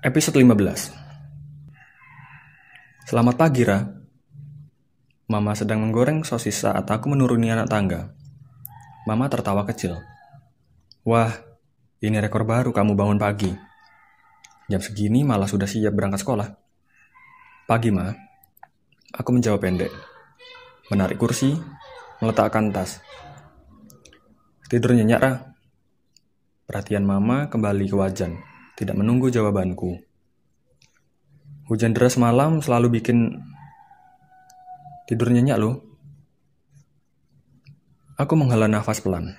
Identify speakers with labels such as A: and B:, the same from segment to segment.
A: Episode 15. Selamat pagi, Ra. Mama sedang menggoreng sosis saat aku menuruni anak tangga. Mama tertawa kecil. Wah, ini rekor baru kamu bangun pagi. Jam segini malah sudah siap berangkat sekolah. Pagi, Ma. Aku menjawab pendek. Menarik kursi, meletakkan tas. Tidur nyenyak, Ra. Perhatian Mama kembali ke wajan. Tidak menunggu jawabanku. Hujan deras malam selalu bikin tidur nyenyak loh. Aku menghela nafas pelan,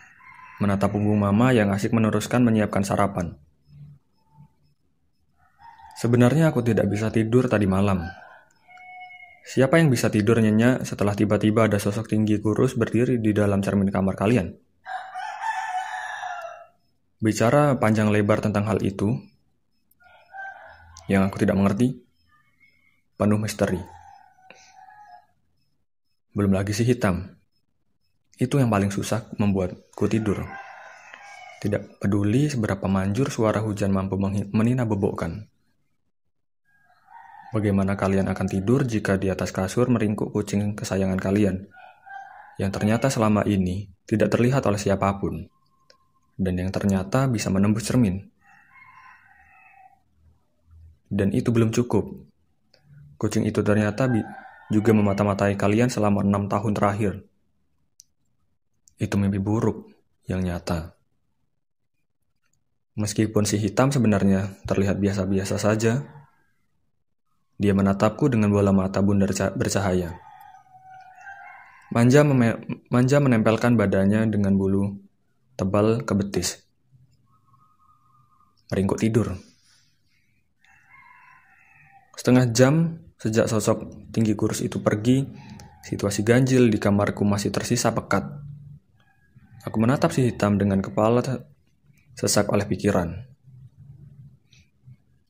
A: menatap punggung Mama yang asik meneruskan menyiapkan sarapan. Sebenarnya aku tidak bisa tidur tadi malam. Siapa yang bisa tidur nyenyak setelah tiba-tiba ada sosok tinggi kurus berdiri di dalam cermin kamar kalian? Bicara panjang lebar tentang hal itu, yang aku tidak mengerti, penuh misteri. Belum lagi si hitam. Itu yang paling susah membuatku tidur. Tidak peduli seberapa manjur suara hujan mampu menina-bobokkan. Bagaimana kalian akan tidur jika di atas kasur meringkuk kucing kesayangan kalian, yang ternyata selama ini tidak terlihat oleh siapapun, dan yang ternyata bisa menembus cermin. Dan itu belum cukup. Kucing itu ternyata juga memata-matai kalian selama 6 tahun terakhir. Itu mimpi buruk yang nyata. Meskipun si hitam sebenarnya terlihat biasa-biasa saja, dia menatapku dengan bola mata bundar bercahaya. Manja menempelkan badannya dengan bulu tebal ke betis. Meringkuk tidur. Setengah jam sejak sosok tinggi kurus itu pergi, situasi ganjil di kamarku masih tersisa pekat. Aku menatap si hitam dengan kepala sesak oleh pikiran.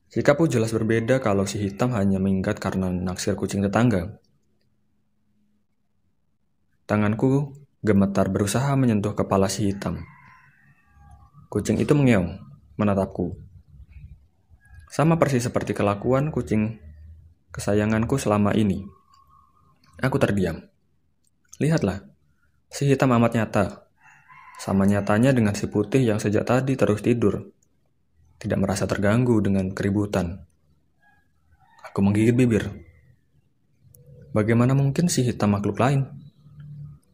A: Sikapku jelas berbeda kalau si hitam hanya minggat karena naksir kucing tetangga. Tanganku gemetar berusaha menyentuh kepala si hitam. Kucing itu mengeong, menatapku. Sama persis seperti kelakuan kucing kesayanganku selama ini. Aku terdiam. Lihatlah, si hitam amat nyata. Sama nyatanya dengan si putih yang sejak tadi terus tidur. Tidak merasa terganggu dengan keributan. Aku menggigit bibir. Bagaimana mungkin si hitam makhluk lain?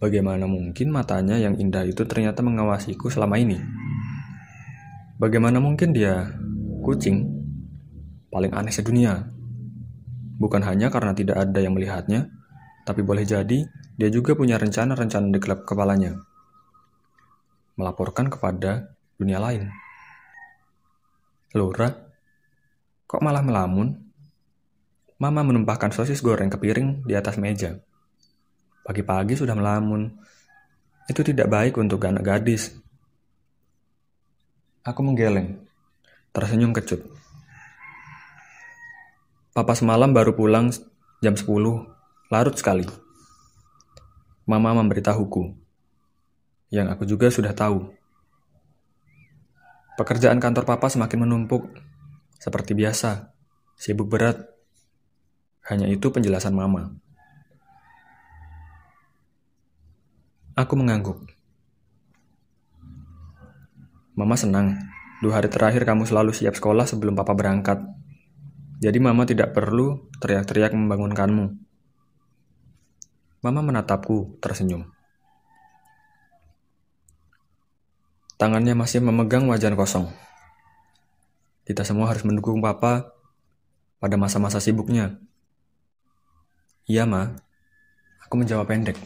A: Bagaimana mungkin matanya yang indah itu ternyata mengawasiku selama ini? Bagaimana mungkin dia kucing paling aneh sedunia? Bukan hanya karena tidak ada yang melihatnya, tapi boleh jadi dia juga punya rencana-rencana di gelap kepalanya. Melaporkan kepada dunia lain. Laura, kok malah melamun? Mama menumpahkan sosis goreng ke piring di atas meja. Pagi-pagi sudah melamun. Itu tidak baik untuk anak gadis. Aku menggeleng, tersenyum kecut. Papa semalam baru pulang jam 10, larut sekali. Mama memberitahuku, yang aku juga sudah tahu. Pekerjaan kantor papa semakin menumpuk, seperti biasa, sibuk berat. Hanya itu penjelasan mama. Aku mengangguk. Mama senang, 2 hari terakhir kamu selalu siap sekolah sebelum papa berangkat. Jadi mama tidak perlu teriak-teriak membangunkanmu. Mama menatapku, tersenyum. Tangannya masih memegang wajan kosong. Kita semua harus mendukung papa pada masa-masa sibuknya. Iya, Ma. Aku menjawab pendek.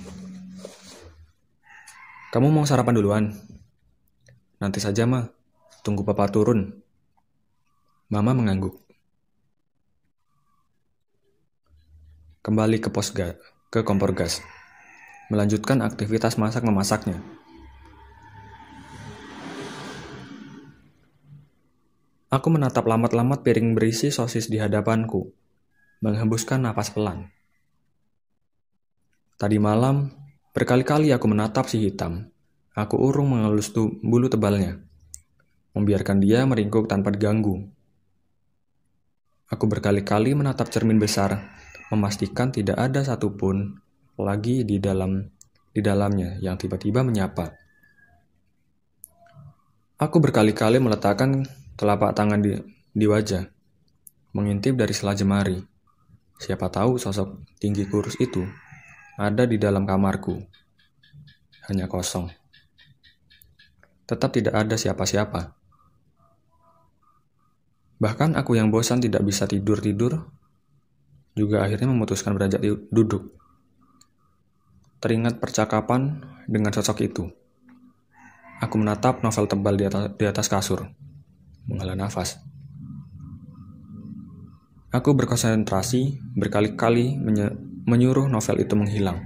A: Kamu mau sarapan duluan? Nanti saja, Ma. Tunggu papa turun. Mama mengangguk. Kembali ke kompor gas. Melanjutkan aktivitas masak-memasaknya. Aku menatap lamat-lamat piring berisi sosis di hadapanku, menghembuskan napas pelan. Tadi malam, berkali-kali aku menatap si hitam. Aku urung mengelus bulu tebalnya, membiarkan dia meringkuk tanpa diganggu. Aku berkali-kali menatap cermin besar, memastikan tidak ada satupun lagi di dalamnya yang tiba-tiba menyapa. Aku berkali-kali meletakkan telapak tangan di wajah, mengintip dari sela jemari. Siapa tahu sosok tinggi kurus itu ada di dalam kamarku. Hanya kosong. Tetap tidak ada siapa-siapa. Bahkan aku yang bosan tidak bisa tidur-tidur, juga akhirnya memutuskan beranjak duduk. Teringat percakapan dengan sosok itu. Aku menatap novel tebal di atas kasur, menghela nafas. Aku berkonsentrasi, berkali-kali menyuruh novel itu menghilang.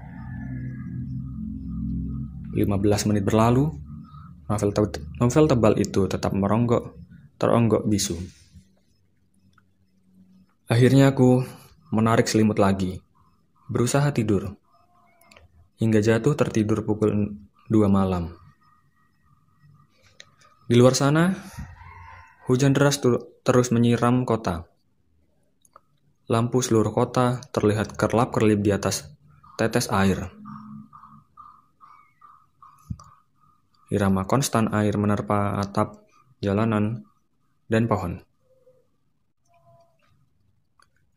A: 15 menit berlalu, novel tebal itu tetap teronggok bisu. Akhirnya aku menarik selimut lagi, berusaha tidur, hingga jatuh tertidur pukul 2 malam. Di luar sana, hujan deras terus menyiram kota. Lampu seluruh kota terlihat kerlap-kerlip di atas tetes air. Irama konstan air menerpa atap, jalanan, dan pohon.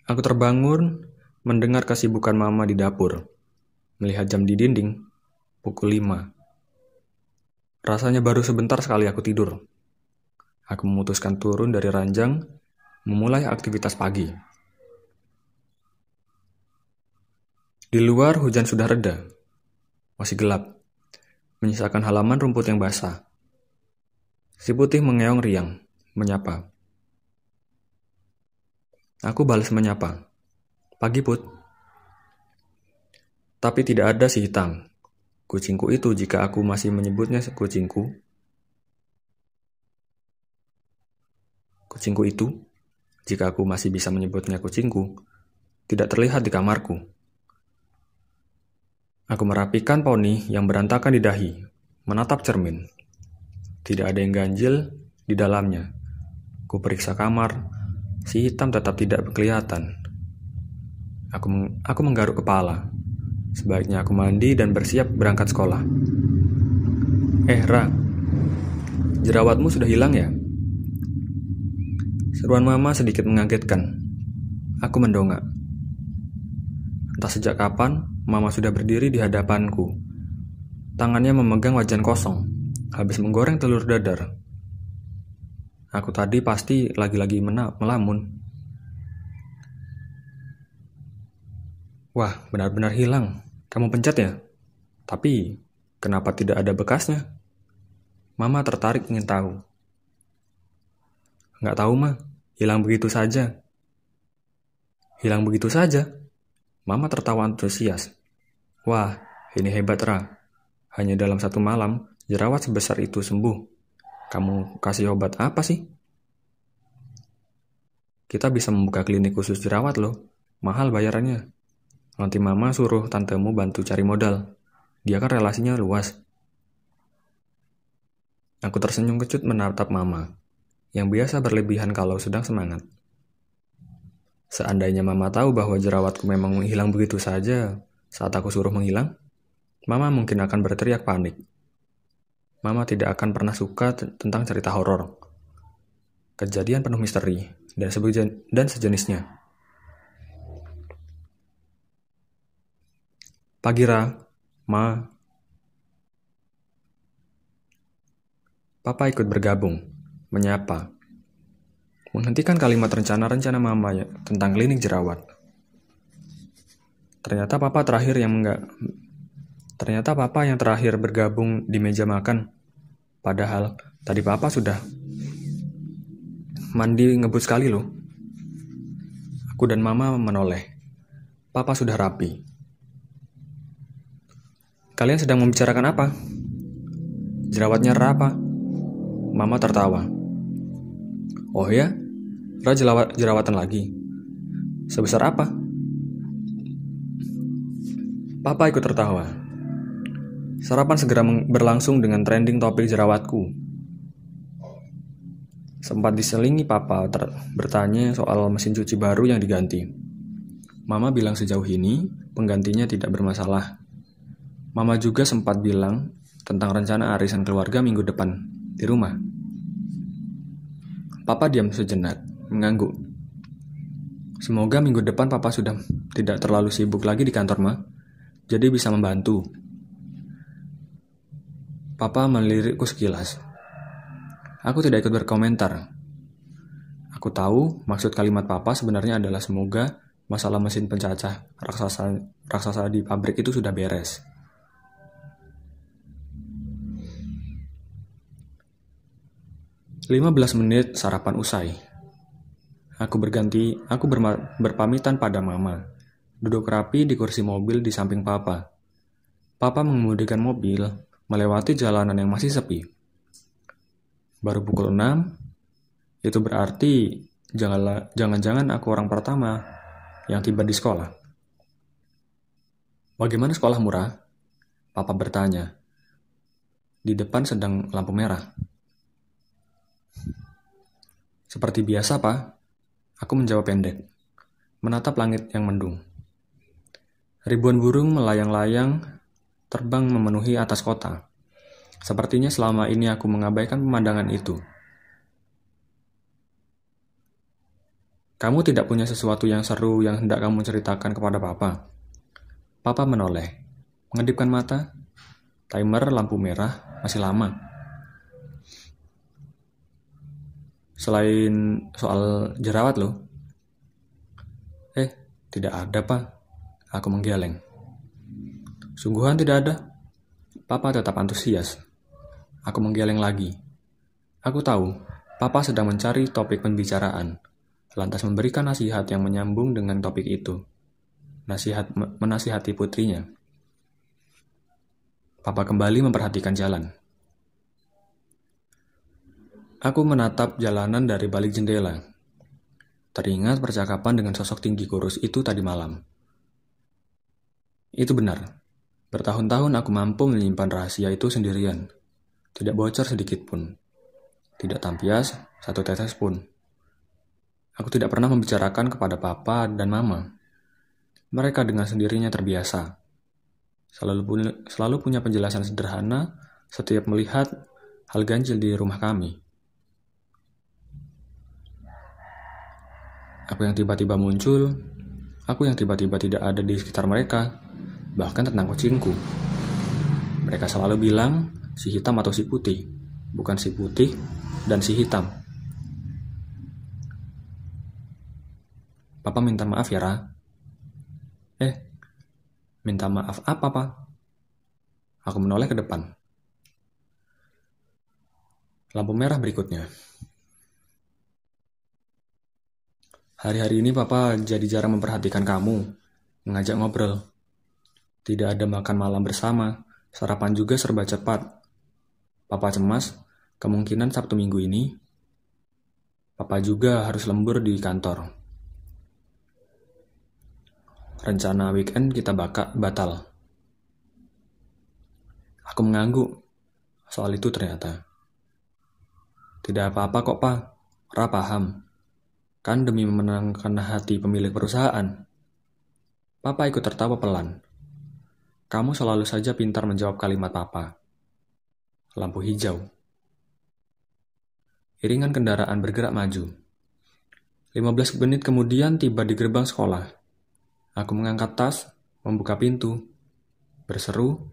A: Aku terbangun mendengar kesibukan mama di dapur. Melihat jam di dinding, pukul 5. Rasanya baru sebentar sekali aku tidur. Aku memutuskan turun dari ranjang, memulai aktivitas pagi. Di luar hujan sudah reda, masih gelap, menyisakan halaman rumput yang basah. Si putih mengeong riang, menyapa. Aku balas menyapa. Pagi, Put. Tapi tidak ada si hitam. Kucingku itu jika aku masih menyebutnya kucingku. Kucingku itu, jika aku masih bisa menyebutnya kucingku, tidak terlihat di kamarku. Aku merapikan poni yang berantakan di dahi, menatap cermin. Tidak ada yang ganjil di dalamnya. Ku periksa kamar. Si hitam tetap tidak kelihatan. Aku menggaruk kepala. Sebaiknya aku mandi dan bersiap berangkat sekolah. Ra, jerawatmu sudah hilang ya? Seruan mama sedikit mengagetkan. Aku mendongak. Entah sejak kapan, mama sudah berdiri di hadapanku. Tangannya memegang wajan kosong, habis menggoreng telur dadar. Aku tadi pasti lagi-lagi melamun. Wah, benar-benar hilang. Kamu pencet ya? Tapi, kenapa tidak ada bekasnya? Mama tertarik ingin tahu. Nggak tahu, Ma. Hilang begitu saja. Hilang begitu saja? Mama tertawa antusias. Wah, ini hebat, Ra. Hanya dalam 1 malam, jerawat sebesar itu sembuh. Kamu kasih obat apa sih? Kita bisa membuka klinik khusus jerawat loh. Mahal bayarannya. Nanti mama suruh tantemu bantu cari modal. Dia kan relasinya luas. Aku tersenyum kecut menatap mama, yang biasa berlebihan kalau sedang semangat. Seandainya mama tahu bahwa jerawatku memang menghilang begitu saja saat aku suruh menghilang, mama mungkin akan berteriak panik. Mama tidak akan pernah suka tentang cerita horor, kejadian penuh misteri, dan sejenisnya. Pagi, Ra, Ma. Papa ikut bergabung, menyapa. Menghentikan kalimat rencana-rencana mama tentang klinik jerawat. Ternyata papa yang terakhir bergabung di meja makan. Padahal tadi papa sudah mandi ngebut sekali loh. Aku dan mama menoleh. Papa sudah rapi. Kalian sedang membicarakan apa? Jerawatnya Ra apa? Mama tertawa. Oh ya? Ra jerawatan lagi? Sebesar apa? Papa ikut tertawa. Sarapan segera berlangsung dengan trending topik jerawatku. Sempat diselingi papa bertanya soal mesin cuci baru yang diganti. Mama bilang sejauh ini penggantinya tidak bermasalah. Mama juga sempat bilang tentang rencana arisan keluarga minggu depan di rumah. Papa diam sejenak, mengangguk. Semoga minggu depan papa sudah tidak terlalu sibuk lagi di kantor, Ma. Jadi bisa membantu. Papa melirikku sekilas. Aku tidak ikut berkomentar. Aku tahu maksud kalimat papa sebenarnya adalah semoga masalah mesin pencacah raksasa di pabrik itu sudah beres. 15 menit sarapan usai. Aku berpamitan pada mama. Duduk rapi di kursi mobil di samping papa. Papa mengemudikan mobil melewati jalanan yang masih sepi. Baru pukul 6, itu berarti jangan-jangan aku orang pertama yang tiba di sekolah. Bagaimana sekolah, Murah? Papa bertanya. Di depan sedang lampu merah. Seperti biasa, Pak. Aku menjawab pendek, menatap langit yang mendung. Ribuan burung melayang-layang terbang memenuhi atas kota. Sepertinya selama ini aku mengabaikan pemandangan itu. Kamu tidak punya sesuatu yang seru yang hendak kamu ceritakan kepada Papa? Papa menoleh, mengedipkan mata. Timer lampu merah masih lama. Selain soal jerawat loh. Tidak ada, Pak. Aku menggeleng. Sungguhan tidak ada? Papa tetap antusias. Aku menggeleng lagi. Aku tahu, Papa sedang mencari topik pembicaraan, lantas memberikan nasihat yang menyambung dengan topik itu. Menasihati putrinya. Papa kembali memperhatikan jalan. Aku menatap jalanan dari balik jendela. Teringat percakapan dengan sosok tinggi kurus itu tadi malam. Itu benar. Bertahun-tahun aku mampu menyimpan rahasia itu sendirian. Tidak bocor sedikit pun. Tidak tampias satu tetes pun. Aku tidak pernah membicarakan kepada papa dan mama. Mereka dengan sendirinya terbiasa. Selalu punya penjelasan sederhana setiap melihat hal ganjil di rumah kami. Aku yang tiba-tiba muncul, aku yang tiba-tiba tidak ada di sekitar mereka, bahkan tentang kucingku. Mereka selalu bilang si hitam atau si putih, bukan si putih dan si hitam. Papa minta maaf ya, Ra. Minta maaf apa, Pak? Aku menoleh ke depan. Lampu merah berikutnya. Hari-hari ini Papa jadi jarang memperhatikan kamu, mengajak ngobrol. Tidak ada makan malam bersama, sarapan juga serba cepat. Papa cemas, kemungkinan Sabtu Minggu ini, Papa juga harus lembur di kantor. Rencana weekend kita batal. Aku mengangguk soal itu ternyata. Tidak apa-apa kok, Pak. Ra paham. Kan demi memenangkan hati pemilik perusahaan. Papa ikut tertawa pelan. Kamu selalu saja pintar menjawab kalimat Papa. Lampu hijau. Iringan kendaraan bergerak maju. 15 menit kemudian tiba di gerbang sekolah. Aku mengangkat tas, membuka pintu, berseru,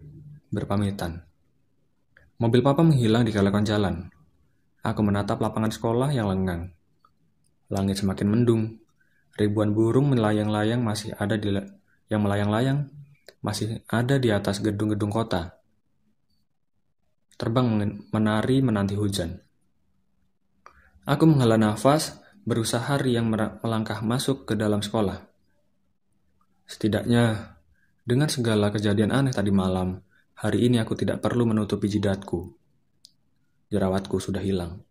A: berpamitan. Mobil Papa menghilang di kelokan jalan. Aku menatap lapangan sekolah yang lengang. Langit semakin mendung. Ribuan burung melayang-layang masih ada di atas gedung-gedung kota. Terbang menari menanti hujan. Aku menghela nafas, berusaha riang melangkah masuk ke dalam sekolah. Setidaknya, dengan segala kejadian aneh tadi malam, hari ini aku tidak perlu menutupi jidatku. Jerawatku sudah hilang.